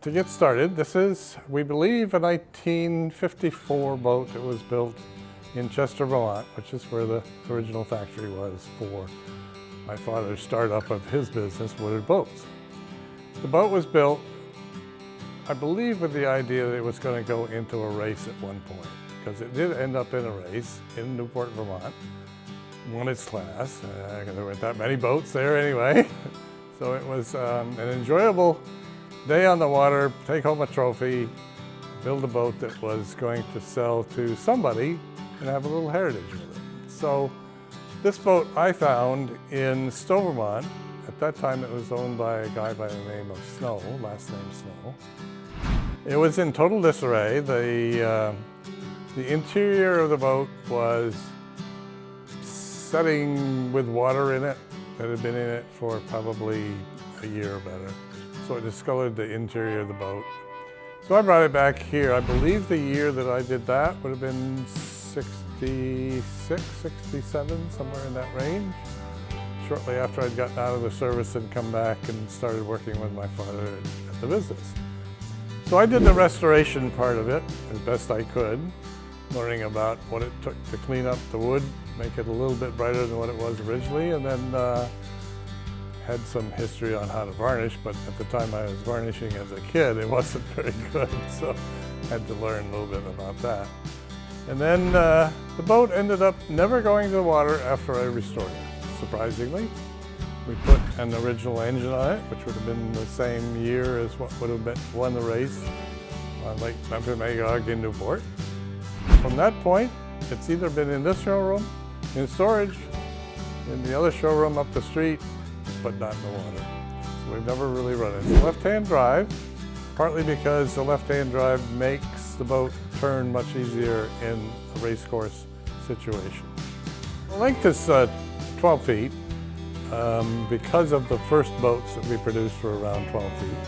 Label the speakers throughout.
Speaker 1: To get started, this is, we believe, a 1954 boat that was built in Chester, Vermont, which is where the original factory was for my father's startup of his business, Woodard Boats. The boat was built, I believe, with the idea that it was going to go into a race at one point, because it did end up in a race in Newport, Vermont, won its class. There weren't that many boats there anyway, so it was an enjoyable day on the water, take home a trophy, build a boat that was going to sell to somebody and have a little heritage with it. So this boat I found in Stowe, Vermont. At that time it was owned by a guy by the name of Snow, last name Snow. It was in total disarray. The interior of the boat was setting with water in it that had been in it for probably a year or better. So it discolored the interior of the boat. So I brought it back here. I believe the year that I did that would have been 66, 67, somewhere in that range. Shortly after I'd gotten out of the service and come back and started working with my father at the business. So I did the restoration part of it as best I could, learning about what it took to clean up the wood, make it a little bit brighter than what it was originally, and then had some history on how to varnish, but at the time I was varnishing as a kid, it wasn't very good, so I had to learn a little bit about that. And then the boat ended up never going to the water after I restored it, surprisingly. We put an original engine on it, which would have been the same year as what would have won the race on Lake Memphremagog in Newport. From that point, it's either been in this showroom, in storage, in the other showroom up the street, but not in the water. So we've never really run it. It's a left-hand drive, partly because the left-hand drive makes the boat turn much easier in a race course situation. The length is 12 feet because of the first boats that we produced were around 12 feet.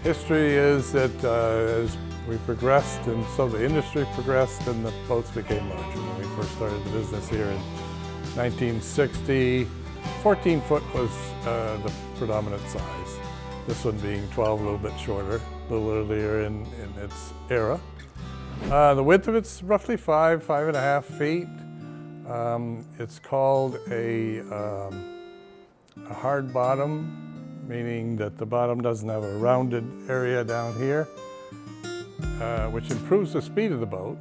Speaker 1: History is that as we progressed and so the industry progressed and the boats became larger. When we first started the business here in 1960, 14 foot was the predominant size. This one being 12, a little bit shorter, a little earlier in its era. The width of it's roughly 5.5 feet. It's called a hard bottom, meaning that the bottom doesn't have a rounded area down here, which improves the speed of the boat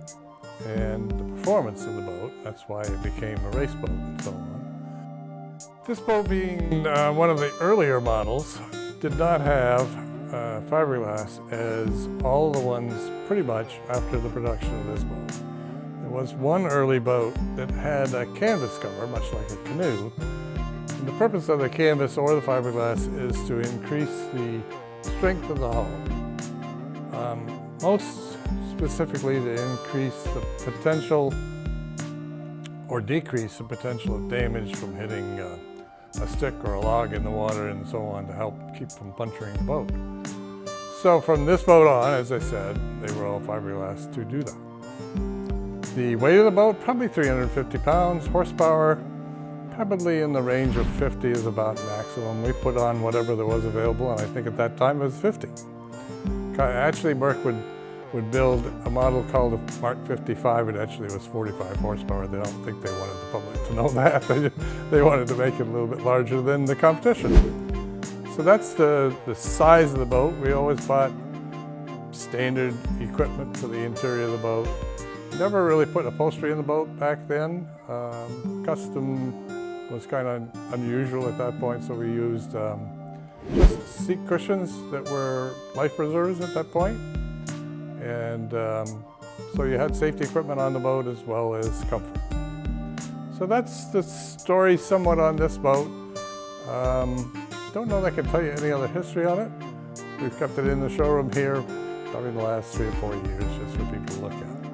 Speaker 1: and the performance of the boat. That's why it became a race boat and so on. This boat, being one of the earlier models, did not have fiberglass as all the ones pretty much after the production of this boat. There was one early boat that had a canvas cover, much like a canoe. And the purpose of the canvas or the fiberglass is to increase the strength of the hull. Most specifically to increase the potential or decrease the potential of damage from hitting a stick or a log in the water and so on to help keep from puncturing the boat. So from this boat on, as I said, they were all fiberglass to do that. The weight of the boat, probably 350 pounds, horsepower, probably in the range of 50 is about maximum. We put on whatever there was available, and I think at that time it was 50. Actually, Merck would build a model called a Mark 55. It actually was 45 horsepower. They don't think they wanted the public to know that. They wanted to make it a little bit larger than the competition. So that's the size of the boat. We always bought standard equipment for the interior of the boat. Never really put upholstery in the boat back then. Custom was kind of unusual at that point, so we used just seat cushions that were life preservers at that point. And so you had safety equipment on the boat as well as comfort. So that's the story somewhat on this boat. Don't know that I can tell you any other history on it. We've kept it in the showroom here probably in the last 3 or 4 years just for people to look at.